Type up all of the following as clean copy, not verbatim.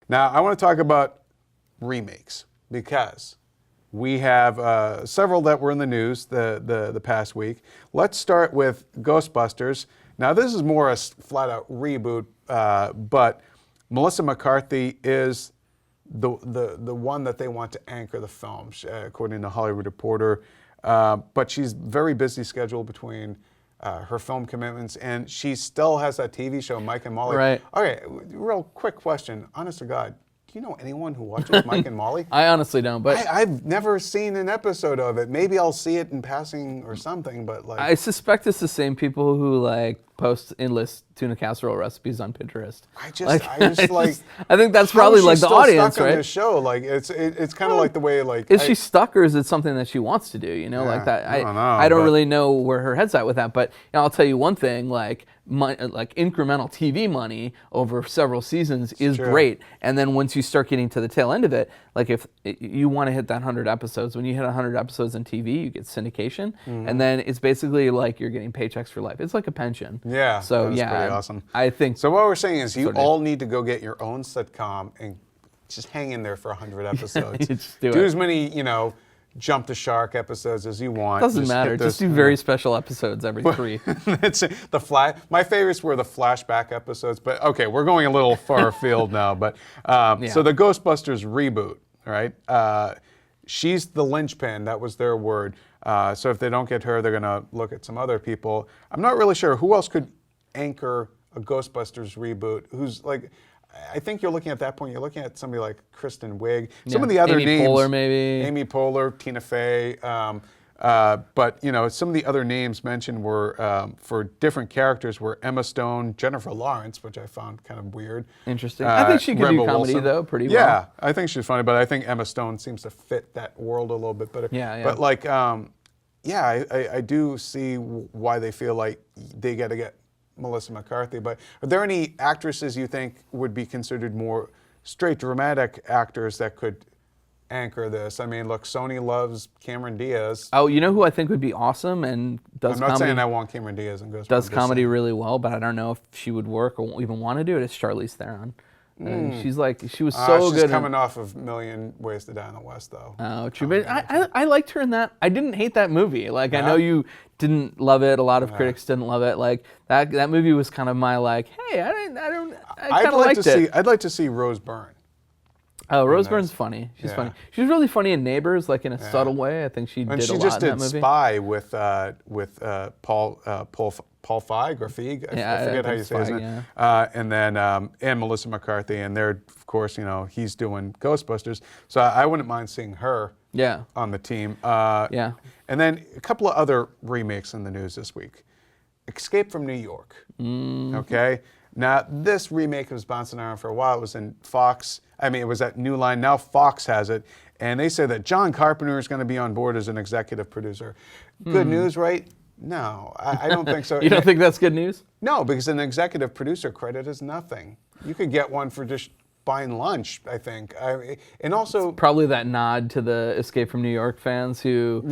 Now, I want to talk about remakes because we have several that were in the news the past week. Let's start with Ghostbusters. Now, this is more a flat-out reboot, but Melissa McCarthy is the one that they want to anchor the film, according to Hollywood Reporter. But she's very busy scheduled between her film commitments, and she still has that TV show, Mike and Molly. Right. Okay, real quick question. Honest to God, do you know anyone who watches Mike and Molly? I honestly don't, but I've never seen an episode of it. Maybe I'll see it in passing or something, but like... I suspect it's the same people who like post endless tuna casserole recipes on Pinterest. I think that's probably like the audience, stuck right? On this show, like it's kind of like the way like is she stuck or is it something that she wants to do? You know, like that. I don't know. I don't really know where her head's at with that, but you know, I'll tell you one thing: like incremental TV money over several seasons is great, and then once you start getting to the tail end of it, like if you want to hit that 100 episodes, when you hit 100 episodes on TV, you get syndication, and then it's basically like you're getting paychecks for life. It's like a pension. Yeah. So that's yeah, pretty awesome. I think. So what we're saying is, you all need to go get your own sitcom and just hang in there for 100 episodes. Just do as many, jump the shark episodes as you want. Doesn't matter. Just do very special episodes every 3. That's my favorites were the flashback episodes, but okay, we're going a little far afield now. But so the Ghostbusters reboot, right? She's the linchpin. That was their word. So if they don't get her, they're going to look at some other people. I'm not really sure who else could anchor a Ghostbusters reboot. Who's like, I think you're looking at that point. You're looking at somebody like Kristen Wiig. Some of the other names, Amy Poehler, maybe. Amy Poehler, Tina Fey. But some of the other names mentioned were for different characters were Emma Stone, Jennifer Lawrence, which I found kind of weird. Interesting. I think she could do comedy though, pretty well. Yeah, I think she's funny, but I think Emma Stone seems to fit that world a little bit better. Yeah. But like, I do see why they feel like they got to get Melissa McCarthy. But are there any actresses you think would be considered more straight dramatic actors that could anchor this? I mean, look, Sony loves Cameron Diaz. Oh, you know who I think would be awesome and does comedy? I'm not saying I want Cameron Diaz and Ghostbusters. Does comedy really well, but I don't know if she would work or even want to do it. It's Charlize Theron. She's she was so good. She's coming off of Million Ways to Die in the West, though. Oh, true. But I liked her in that. I didn't hate that movie. Like, I know you didn't love it. A lot of critics didn't love it. Like, that movie was kind of my, like, hey, I kind of liked it. I'd like to see Rose Byrne. Oh, Rose Byrne's funny. She's funny. She was really funny in Neighbors, like in a subtle way. I think she did a lot in that movie. And she just did Spy with Paul Feig or Feig. I forget how you say his name. And then and Melissa McCarthy, and they're of course he's doing Ghostbusters, so I wouldn't mind seeing her. On the team. And then a couple of other remakes in the news this week. Escape from New York. Okay. Now, this remake was bouncing around for a while. It was in Fox. I mean, it was at New Line. Now Fox has it. And they say that John Carpenter is going to be on board as an executive producer. Good news, right? No, I don't think so. You don't think that's good news? No, because an executive producer credit is nothing. You could get one for just buying lunch, I think. And also... It's probably that nod to the Escape from New York fans who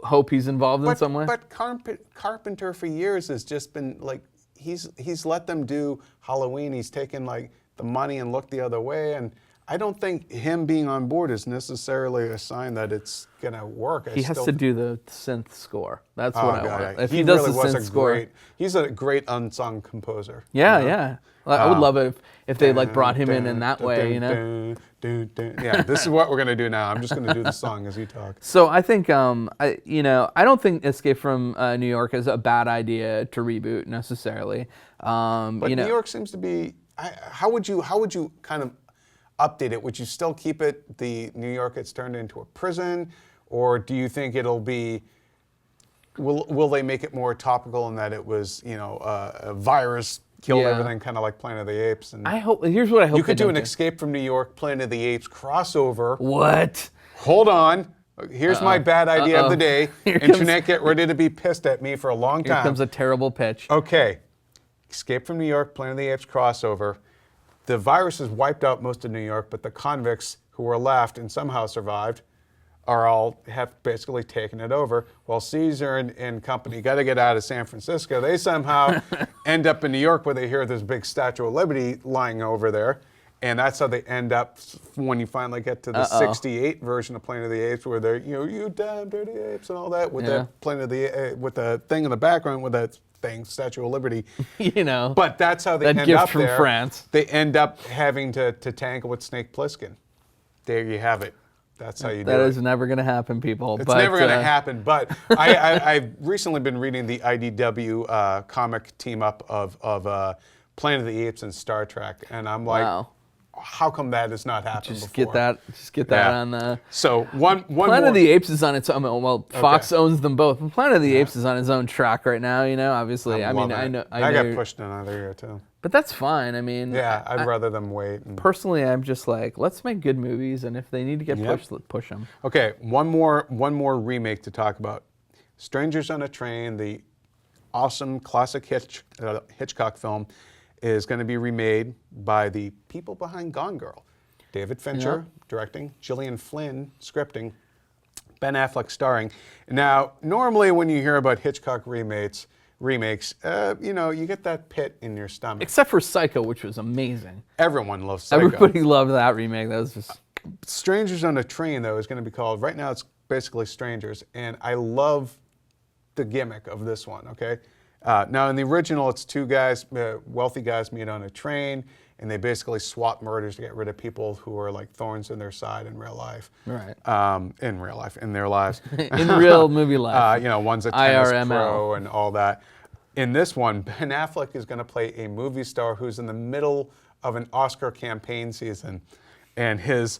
hope he's involved in some way. But Carpenter for years has just been like... He's let them do Halloween. He's taken like the money and looked the other way. And I don't think him being on board is necessarily a sign that it's gonna work. He has to do the synth score. That's what I want. If he does really the synth score, he's a great unsung composer. Yeah. I would love it if they like brought him in that way. Yeah, this is what we're gonna do now. I'm just gonna do the song as you talk. So I think I don't think Escape from New York is a bad idea to reboot necessarily. But New York seems to be. How would you kind of update it? Would you still keep it the New York it's turned into a prison, or do you think it'll be? Will they make it more topical in that it was a virus killed everything, kind of like Planet of the Apes? And here's what I hope you could do an Escape from New York, Planet of the Apes crossover. What? Hold on. Here's my bad idea of the day. Internet, get ready to be pissed at me for a long time. Here comes a terrible pitch. Okay. Escape from New York, Planet of the Apes crossover. The virus has wiped out most of New York, but the convicts who were left and somehow survived have basically taken it over. While Caesar and company got to get out of San Francisco, they somehow end up in New York where they hear there's a big Statue of Liberty lying over there. And that's how they end up when you finally get to the 68 version of Planet of the Apes, where they're, you damn dirty apes and all that, with that Planet of the with the thing in the background with that thing, Statue of Liberty. But that's how they end gift up from there. France. They end up having to tangle with Snake Plissken. There you have it. That's how you do it. That is never going to happen, people. It's never going to happen. But I've recently been reading the IDW comic team up of Planet of the Apes and Star Trek, and I'm like, wow. How come that has not happened before? Just get that on the. So one Planet of the Apes is on its own. Well, Fox owns them both. Planet of the Apes is on its own track right now. Obviously. I know. I got pushed in another year too. But that's fine. I mean. Yeah, I'd rather them wait. Personally, I'm just like, let's make good movies, and if they need to get pushed, let's push them. Okay, one more remake to talk about. Strangers on a Train, the awesome classic Hitchcock film, is going to be remade by the people behind Gone Girl. David Fincher directing, Gillian Flynn scripting, Ben Affleck starring. Now, normally when you hear about Hitchcock remakes, you get that pit in your stomach. Except for Psycho, which was amazing. Everyone loves Psycho. Everybody loved that remake. That was just... Strangers on a Train, though, is going to be called, right now it's basically Strangers, and I love the gimmick of this one, okay? Now, in the original, it's two guys, wealthy guys meet on a train, and they basically swap murders to get rid of people who are like thorns in their side in real life. Right. In real life, in their lives. In real movie life. One's a tennis pro and all that. In this one, Ben Affleck is going to play a movie star who's in the middle of an Oscar campaign season, and his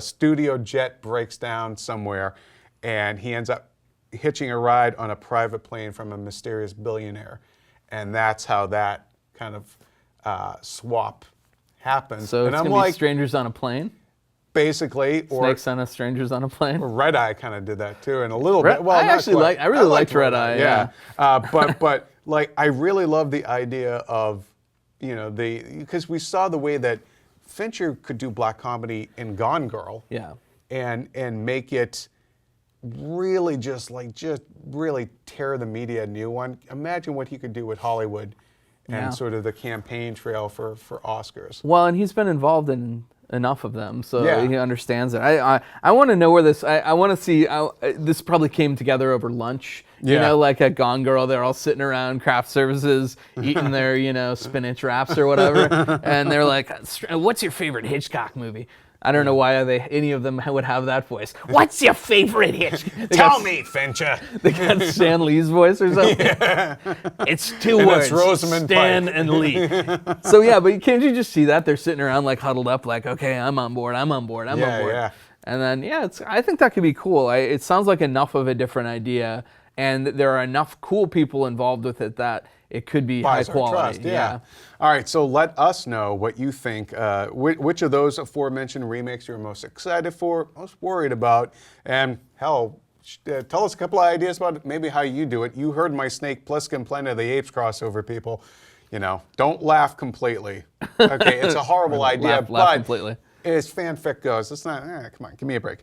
studio jet breaks down somewhere, and he ends up hitching a ride on a private plane from a mysterious billionaire. And that's how that kind of swap happens. So it's going to be Strangers on a Plane? Basically. Snakes on a Strangers on a Plane? Red Eye kind of did that too, and a little bit. Well, I really liked Red Eye. Yeah. But like, I really love the idea of, because we saw the way that Fincher could do black comedy in Gone Girl. Yeah. And make it really just really tear the media a new one. Imagine what he could do with Hollywood and sort of the campaign trail for Oscars. Well, and he's been involved in enough of them, so he understands it. I want to know where this. I want to see. This probably came together over lunch. Like at Gone Girl, they're all sitting around craft services eating their spinach wraps or whatever, and they're like, "What's your favorite Hitchcock movie?" I don't know why any of them would have that voice. What's your favorite Hitchcock? Tell me, Fincher. They got Stan Lee's voice or something. Yeah. It's two words. It's Rosamund Stan Pike. And Lee. So yeah, but can't you just see that? They're sitting around like huddled up like, okay, I'm on board. I'm on board. Yeah. And then, I think that could be cool. It sounds like enough of a different idea, and there are enough cool people involved with it that it could be high quality. Trust, yeah. All right, so let us know what you think. Which of those aforementioned remakes you're most excited for, most worried about, and hell, tell us a couple of ideas about maybe how you do it. You heard my Snake Plissken Planet of the Apes crossover, people. Don't laugh completely. Okay, it's a horrible idea, laugh completely. As fanfic goes, it's not, come on, give me a break.